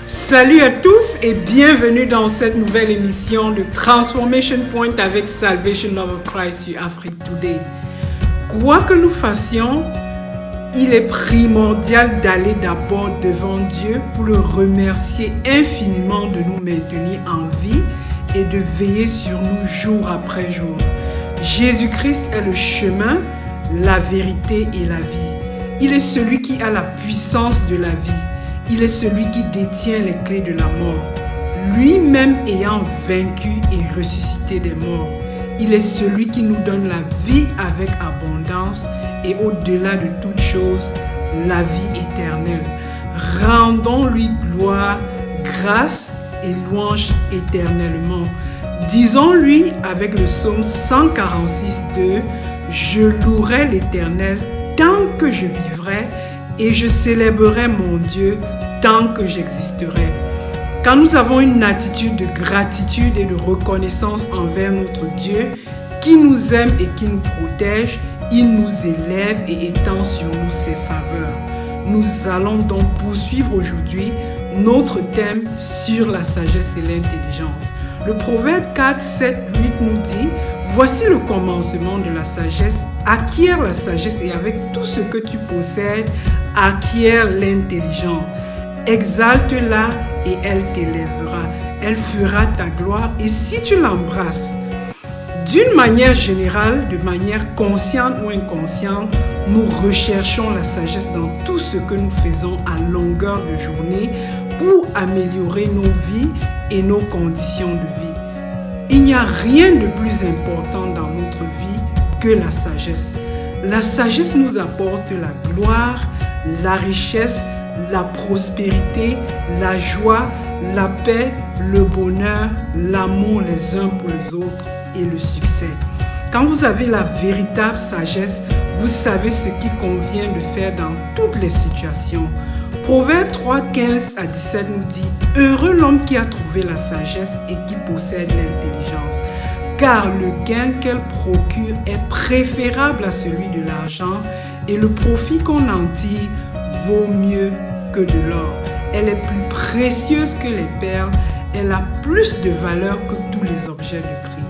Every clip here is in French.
Salut à tous et bienvenue dans cette nouvelle émission de Transformation Point avec Salvation of Christ sur Afrique Today. Quoi que nous fassions, il est primordial d'aller d'abord devant Dieu pour le remercier infiniment de nous maintenir en vie et de veiller sur nous jour après jour. Jésus-Christ est le chemin, la vérité et la vie. Il est celui qui a la puissance de la vie. Il est celui qui détient les clés de la mort, lui-même ayant vaincu et ressuscité des morts. Il est celui qui nous donne la vie avec abondance et au-delà de toute chose, la vie éternelle. Rendons-lui gloire, grâce et louange éternellement. Disons-lui avec le psaume 146:2, « Je louerai l'Éternel tant que je vivrai et je célébrerai mon Dieu tant que j'existerai. » Quand nous avons une attitude de gratitude et de reconnaissance envers notre Dieu, qui nous aime et qui nous protège, il nous élève et étend sur nous ses faveurs. Nous allons donc poursuivre aujourd'hui notre thème sur la sagesse et l'intelligence. Le Proverbe 4, 7, 8 nous dit « Voici le commencement de la sagesse. Acquiert la sagesse et avec tout ce que tu possèdes, acquiert l'intelligence. Exalte-la et elle t'élèvera. Elle fera ta gloire et si tu l'embrasses. » D'une manière générale, de manière consciente ou inconsciente, nous recherchons la sagesse dans tout ce que nous faisons à longueur de journée pour améliorer nos vies et nos conditions de vie. Il n'y a rien de plus important dans notre vie que la sagesse. La sagesse nous apporte la gloire, la richesse, la prospérité, la joie, la paix, le bonheur, l'amour les uns pour les autres et le succès. Quand vous avez la véritable sagesse, vous savez ce qui convient de faire dans toutes les situations. Proverbe 3, 15 à 17 nous dit « Heureux l'homme qui a trouvé la sagesse et qui possède l'intelligence, car le gain qu'elle procure est préférable à celui de l'argent et le profit qu'on en tire vaut mieux que de l'or. Elle est plus précieuse que les perles, elle a plus de valeur que tous les objets de prix. »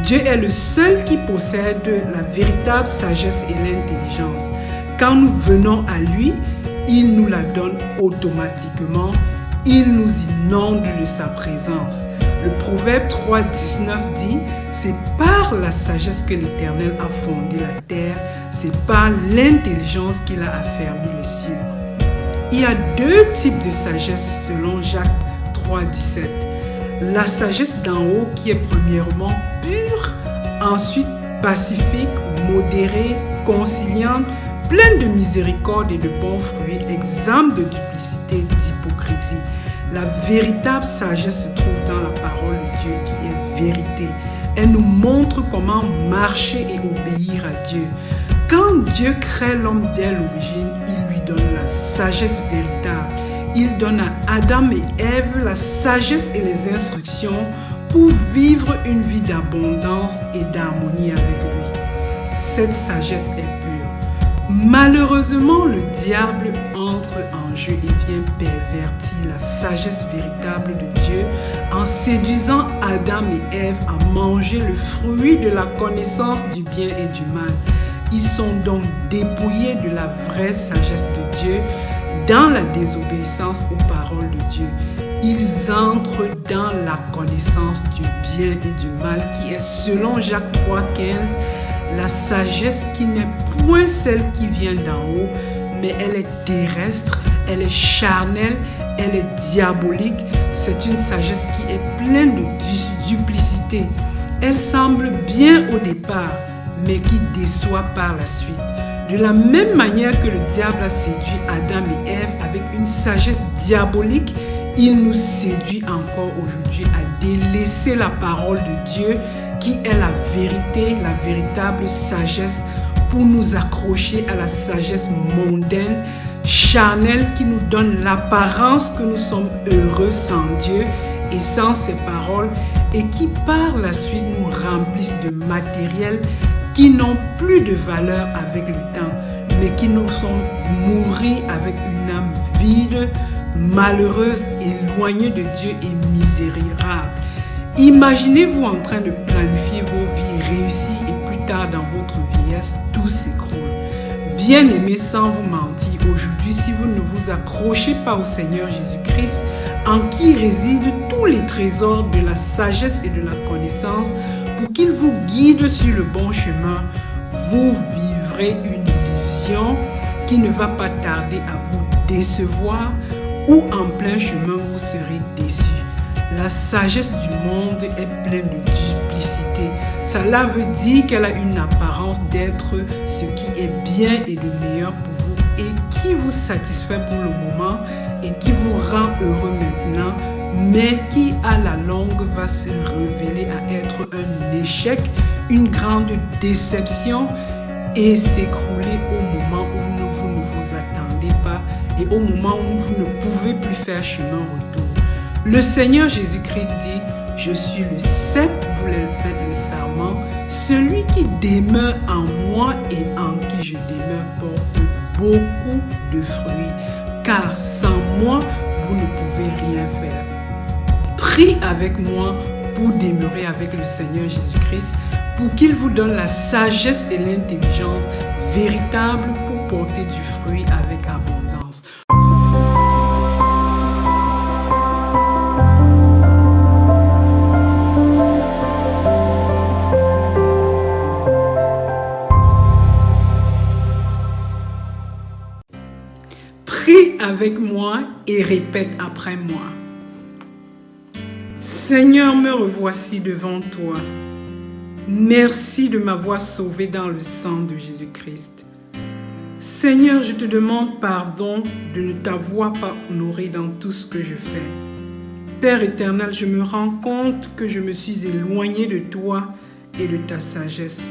Dieu est le seul qui possède la véritable sagesse et l'intelligence. Quand nous venons à lui, il nous la donne automatiquement, il nous inonde de sa présence. Le Proverbe 3, 19 dit « C'est par la sagesse que l'Éternel a fondé la terre, c'est par l'intelligence qu'il a affermi les cieux. » Il y a deux types de sagesse selon Jacques 3, 17. La sagesse d'en haut qui est premièrement pure, ensuite pacifique, modérée, conciliante, pleine de miséricorde et de bons fruits, exempte de duplicité et d'hypocrisie. La véritable sagesse se trouve dans la parole de Dieu qui est vérité. Elle nous montre comment marcher et obéir à Dieu. Quand Dieu crée l'homme dès l'origine, il lui donne la sagesse véritable. Il donne à Adam et Ève la sagesse et les instructions pour vivre une vie d'abondance et d'harmonie avec lui. Cette sagesse est pure. Malheureusement, le diable entre en jeu et vient pervertir la sagesse véritable de Dieu en séduisant Adam et Ève à manger le fruit de la connaissance du bien et du mal. Ils sont donc dépouillés de la vraie sagesse de Dieu dans la désobéissance aux paroles de Dieu. Ils entrent dans la connaissance du bien et du mal qui est, selon Jacques 3, 15, la sagesse qui n'est point celle qui vient d'en haut, mais elle est terrestre, elle est charnelle, elle est diabolique. C'est une sagesse qui est pleine de duplicité duplicité. Elle semble bien au départ, mais qui déçoit par la suite. De la même manière que le diable a séduit Adam et Ève avec une sagesse diabolique, il nous séduit encore aujourd'hui à délaisser la parole de Dieu qui est la vérité, la véritable sagesse, pour nous accrocher à la sagesse mondaine, charnelle, qui nous donne l'apparence que nous sommes heureux sans Dieu et sans ses paroles, et qui par la suite nous remplissent de matériel qui n'ont plus de valeur avec le temps, mais qui nous sont mourir avec une âme vide, malheureuse, éloignée de Dieu et misérable. Imaginez-vous en train de planifier vos vies réussies et plus tard dans votre vieillesse, tout s'écroule. Bien-aimés, sans vous mentir, aujourd'hui, si vous ne vous accrochez pas au Seigneur Jésus-Christ, en qui résident tous les trésors de la sagesse et de la connaissance, pour qu'il vous guide sur le bon chemin, vous vivrez une illusion qui ne va pas tarder à vous décevoir, ou en plein chemin vous serez déçus. La sagesse du monde est pleine de duplicité. Cela veut dire qu'elle a une apparence d'être ce qui est bien et de meilleur pour vous et qui vous satisfait pour le moment et qui vous rend heureux maintenant, mais qui à la longue va se révéler à être un échec, une grande déception et s'écrouler au moment où vous ne vous attendez pas et au moment où vous ne pouvez plus faire chemin retour. Le Seigneur Jésus-Christ dit, je suis le cep, vous le faites le serment, celui qui demeure en moi et en qui je demeure porte beaucoup de fruits, car sans moi, vous ne pouvez rien faire. Prie avec moi pour demeurer avec le Seigneur Jésus-Christ, pour qu'il vous donne la sagesse et l'intelligence véritable pour porter du fruit avec abondance. Prie avec moi et répète après moi. Seigneur, me revoici devant toi. Merci de m'avoir sauvé dans le sang de Jésus-Christ. Seigneur, je te demande pardon de ne t'avoir pas honoré dans tout ce que je fais. Père éternel, je me rends compte que je me suis éloigné de toi et de ta sagesse.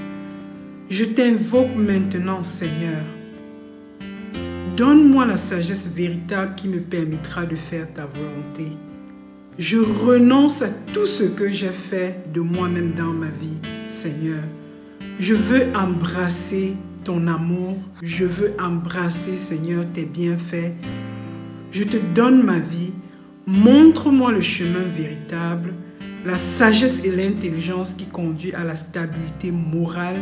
Je t'invoque maintenant, Seigneur. Donne-moi la sagesse véritable qui me permettra de faire ta volonté. Je renonce à tout ce que j'ai fait de moi-même dans ma vie, Seigneur. Je veux embrasser ton amour. Je veux embrasser, Seigneur, tes bienfaits. Je te donne ma vie. Montre-moi le chemin véritable, la sagesse et l'intelligence qui conduit à la stabilité morale,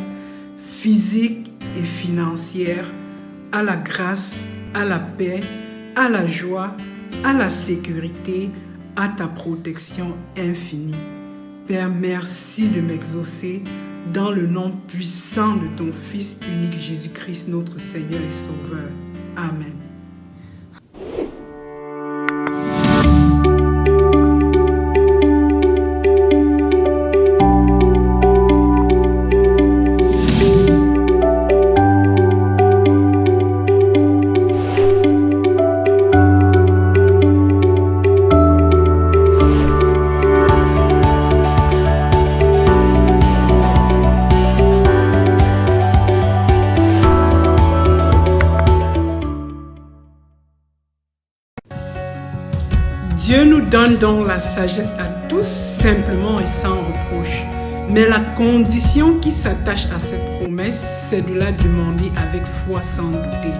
physique et financière, à la grâce, à la paix, à la joie, à la sécurité, à ta protection infinie. Père, merci de m'exaucer dans le nom puissant de ton Fils unique Jésus-Christ, notre Seigneur et Sauveur. Amen. Dieu nous donne donc la sagesse à tous simplement et sans reproche. Mais la condition qui s'attache à cette promesse, c'est de la demander avec foi sans douter.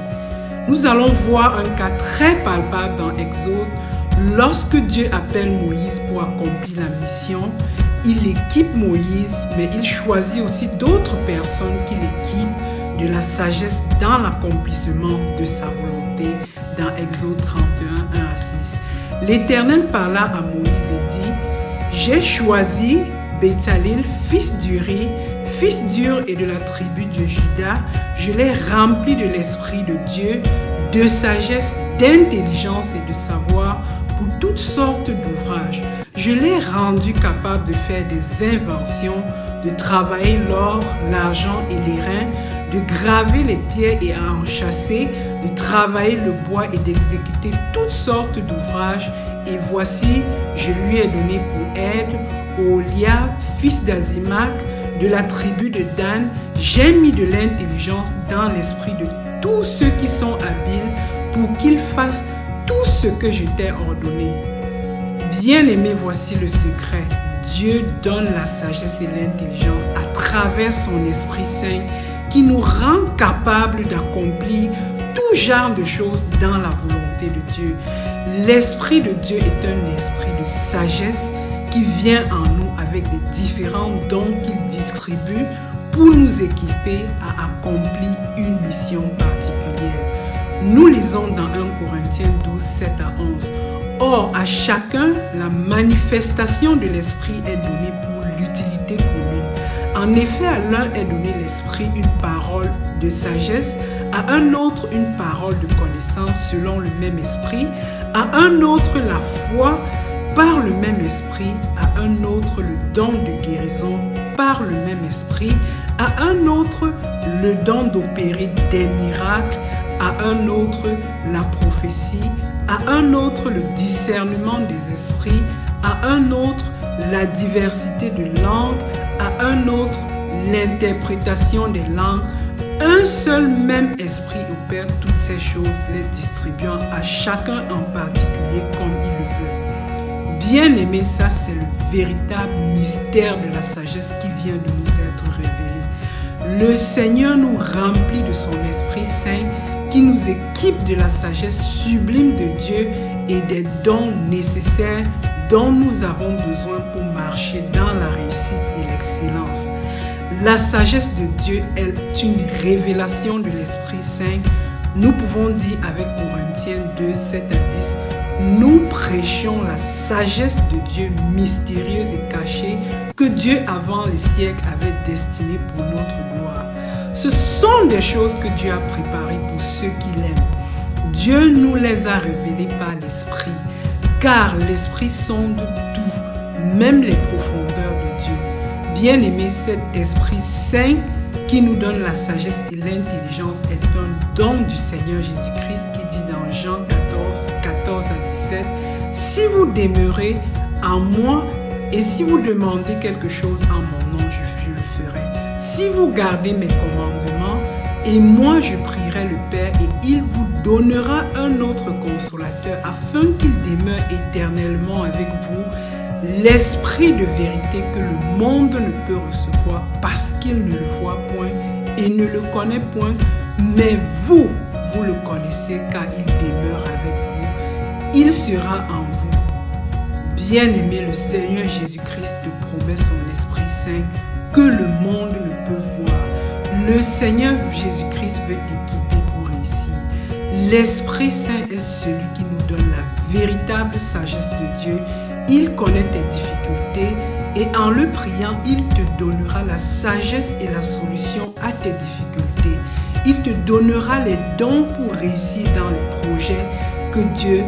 Nous allons voir un cas très palpable dans Exode. Lorsque Dieu appelle Moïse pour accomplir la mission, il équipe Moïse, mais il choisit aussi d'autres personnes qui l'équipent de la sagesse dans l'accomplissement de sa volonté dans Exode 31, 1 à 6. L'Éternel parla à Moïse et dit, « J'ai choisi Béthalel, fils d'Uri, fils d'Ur et de la tribu de Juda. Je l'ai rempli de l'Esprit de Dieu, de sagesse, d'intelligence et de savoir pour toutes sortes d'ouvrages. Je l'ai rendu capable de faire des inventions, de travailler l'or, l'argent et les reins, de graver les pierres et à enchâsser, de travailler le bois et d'exécuter toutes sortes d'ouvrages. Et voici, je lui ai donné pour aide Oholiab, fils d'Azimac, de la tribu de Dan. J'ai mis de l'intelligence dans l'esprit de tous ceux qui sont habiles pour qu'ils fassent tout ce que je t'ai ordonné. Bien-aimé, voici le secret. Dieu donne la sagesse et l'intelligence à travers son Esprit Saint qui nous rend capables d'accomplir tout genre de choses dans la volonté de Dieu. L'Esprit de Dieu est un esprit de sagesse qui vient en nous avec les différents dons qu'il distribue pour nous équiper à accomplir une mission particulière. Nous lisons dans 1 Corinthiens 12, 7 à 11. Or, à chacun, la manifestation de l'Esprit est donnée pour l'utilité commune. En effet, à l'un est donné l'Esprit une parole de sagesse, à un autre une parole de connaissance selon le même Esprit, à un autre la foi par le même Esprit, à un autre le don de guérison par le même Esprit, à un autre le don d'opérer des miracles, à un autre la prophétie, à un autre le discernement des esprits, à un autre la diversité de langues, à un autre l'interprétation des langues. Un seul même esprit opère toutes ces choses, les distribuant à chacun en particulier comme il le veut. Bien-aimé, ça c'est le véritable mystère de la sagesse qui vient de nous être révélé. Le Seigneur nous remplit de son Esprit Saint qui nous équipe de la sagesse sublime de Dieu et des dons nécessaires dont nous avons besoin pour marcher dans la réussite et l'excellence. La sagesse de Dieu est une révélation de l'Esprit Saint. Nous pouvons dire avec Corinthiens 2, 7 à 10, nous prêchons la sagesse de Dieu mystérieuse et cachée que Dieu avant les siècles avait destinée pour notre gloire. Ce sont des choses que Dieu a préparées pour ceux qui l'aiment. Dieu nous les a révélées par l'Esprit, car l'Esprit sonde tout, même les profondeurs de Dieu. Bien-aimé, cet Esprit Saint qui nous donne la sagesse et l'intelligence est un don du Seigneur Jésus-Christ qui dit dans Jean 14 à 17, « Si vous demeurez en moi et si vous demandez quelque chose en mon nom, je le ferai. Si vous gardez mes commandements, et moi je prierai le Père et il vous donnera un autre consolateur afin qu'il demeure éternellement avec vous, l'Esprit de vérité que le monde ne peut recevoir parce qu'il ne le voit point et ne le connaît point, mais vous le connaissez car il demeure avec vous. Il sera en vous. Bien-aimé, le Seigneur Jésus-Christ te promet son Esprit Saint que le monde ne peut voir. Le Seigneur Jésus-Christ veut t'équiper pour réussir. L'Esprit Saint est celui qui nous donne la véritable sagesse de Dieu. Il connaît tes difficultés et en le priant, il te donnera la sagesse et la solution à tes difficultés. Il te donnera les dons pour réussir dans les projets que Dieu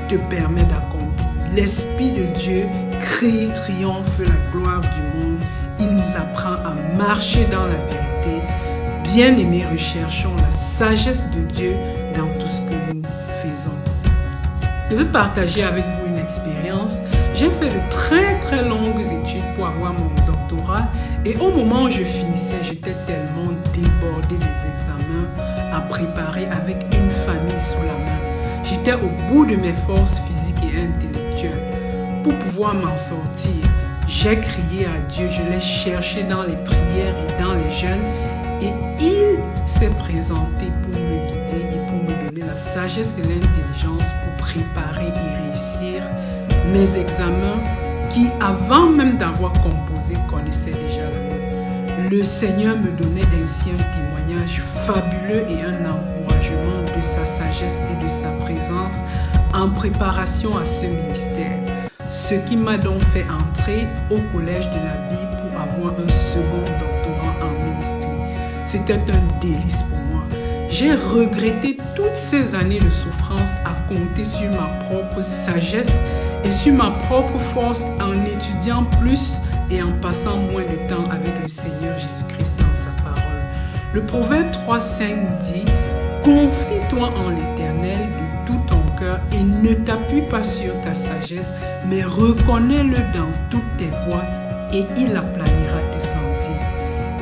te permet d'accomplir. L'Esprit de Dieu crie, triomphe la gloire du monde. Il nous apprend à marcher dans la vérité. Bien-aimés, recherchons la sagesse de Dieu dans tout ce que nous faisons. Je veux partager avec vous une expérience. J'ai fait de très longues études pour avoir mon doctorat et au moment où je finissais, j'étais tellement débordée des examens à préparer avec une famille sous la main. J'étais au bout de mes forces physiques et intellectuelles. Pour pouvoir m'en sortir, j'ai crié à Dieu, je l'ai cherché dans les prières et dans les jeûnes et il s'est présenté pour me guider et pour me donner la sagesse et l'intelligence pour préparer et réussir mes examens qui, avant même d'avoir composé, connaissaient déjà la note. Le Seigneur me donnait ainsi un témoignage fabuleux et un encouragement de sa sagesse et de sa présence en préparation à ce ministère. Ce qui m'a donc fait entrer au collège de la Bible pour avoir un second doctorat en ministère. C'était un délice pour moi. J'ai regretté toutes ces années de souffrance à compter sur ma propre sagesse et sur ma propre force en étudiant plus et en passant moins de temps avec le Seigneur Jésus-Christ dans sa parole. Le Proverbe 3,5 nous dit « Confie-toi en l'Éternel de tout ton cœur et ne t'appuie pas sur ta sagesse, mais reconnais-le dans toutes tes voies et il aplanira tes sentiers. »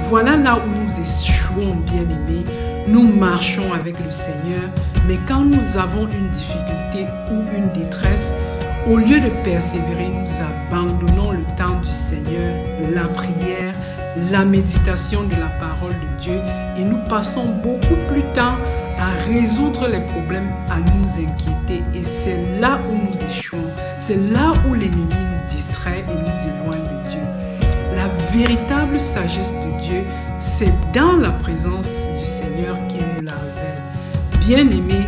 Voilà là où nous échouons, bien-aimés. Nous marchons avec le Seigneur, mais quand nous avons une difficulté ou une détresse, au lieu de persévérer, nous abandonnons le temps du Seigneur, la prière, la méditation de la parole de Dieu et nous passons beaucoup plus de temps à résoudre les problèmes, à nous inquiéter. Et c'est là où nous échouons, c'est là où l'ennemi nous distrait et nous éloigne de Dieu. La véritable sagesse de Dieu, c'est dans la présence du Seigneur qu'il nous la révèle. Bien-aimé,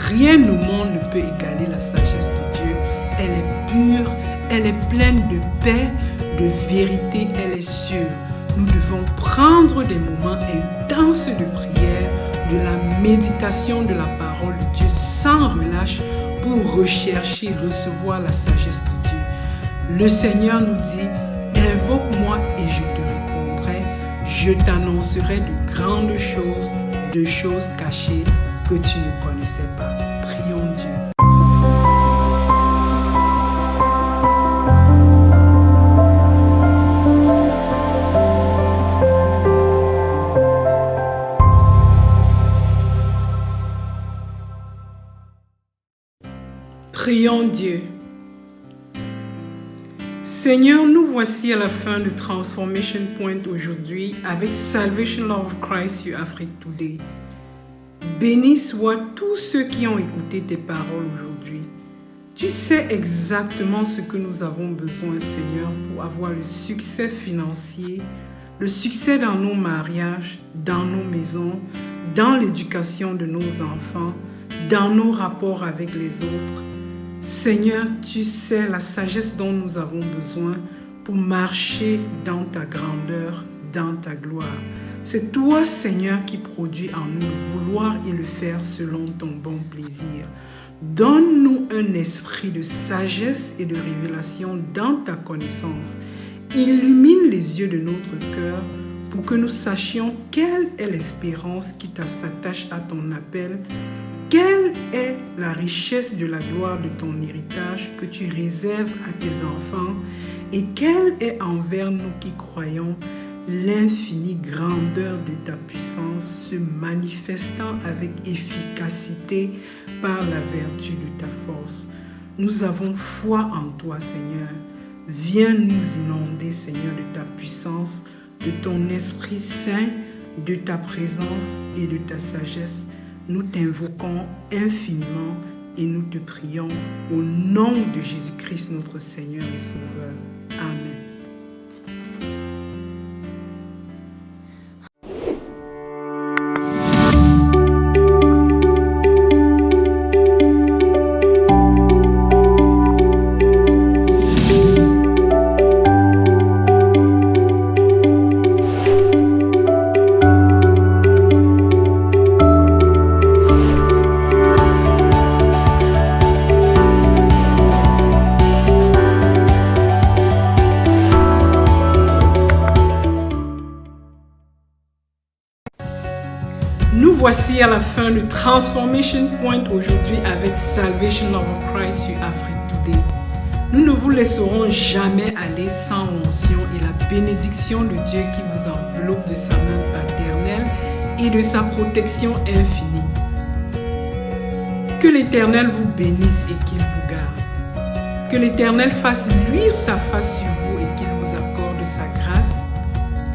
rien au monde ne peut égaler la sagesse de Dieu. Elle est pure, elle est pleine de paix, de vérité, elle est sûre. Nous devons prendre des moments intenses de prière, de la méditation de la parole de Dieu sans relâche pour rechercher, recevoir la sagesse de Dieu. Le Seigneur nous dit, invoque-moi et je te répondrai, je t'annoncerai de grandes choses, de choses cachées que tu ne connaissais pas. Prions Dieu. Prions Dieu. Seigneur, nous voici à la fin de Transformation Point aujourd'hui avec Salvation Love of Christ sur Afrique Today. Bénis soient tous ceux qui ont écouté tes paroles aujourd'hui. Tu sais exactement ce que nous avons besoin, Seigneur, pour avoir le succès financier, le succès dans nos mariages, dans nos maisons, dans l'éducation de nos enfants, dans nos rapports avec les autres. Seigneur, tu sais la sagesse dont nous avons besoin pour marcher dans ta grandeur, dans ta gloire. C'est toi, Seigneur, qui produis en nous le vouloir et le faire selon ton bon plaisir. Donne-nous un esprit de sagesse et de révélation dans ta connaissance. Illumine les yeux de notre cœur pour que nous sachions quelle est l'espérance qui s'attache à ton appel. Quelle est la richesse de la gloire de ton héritage que tu réserves à tes enfants et quelle est envers nous qui croyons l'infinie grandeur de ta puissance se manifestant avec efficacité par la vertu de ta force. Nous avons foi en toi, Seigneur. Viens nous inonder, Seigneur, de ta puissance, de ton Esprit Saint, de ta présence et de ta sagesse. Nous t'invoquons infiniment et nous te prions au nom de Jésus-Christ, notre Seigneur et Sauveur. Amen. Nous voici à la fin de Transformation Point aujourd'hui avec Salvation Love of Christ sur Afrique Today. Nous ne vous laisserons jamais aller sans mention et la bénédiction de Dieu qui vous enveloppe de sa main paternelle et de sa protection infinie. Que l'Éternel vous bénisse et qu'il vous garde. Que l'Éternel fasse luire sa face sur vous et qu'il vous accorde sa grâce.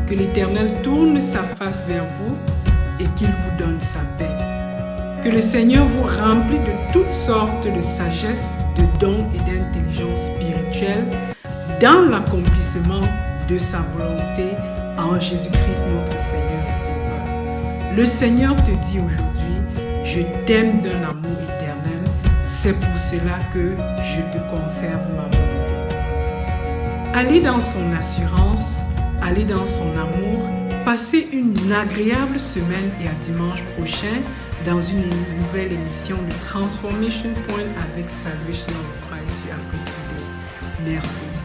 Que l'Éternel tourne sa face vers vous et qu'il vous donne sa paix. Que le Seigneur vous remplisse de toutes sortes de sagesse, de dons et d'intelligence spirituelle dans l'accomplissement de sa volonté en Jésus-Christ notre Seigneur et Sauveur. Le Seigneur te dit aujourd'hui, je t'aime d'un amour éternel, c'est pour cela que je te conserve ma bonté. Allez dans son assurance, allez dans son amour. Passez une agréable semaine et à dimanche prochain dans une nouvelle émission de Transformation Point avec Salvation of Christ sur Afrique Today. Merci.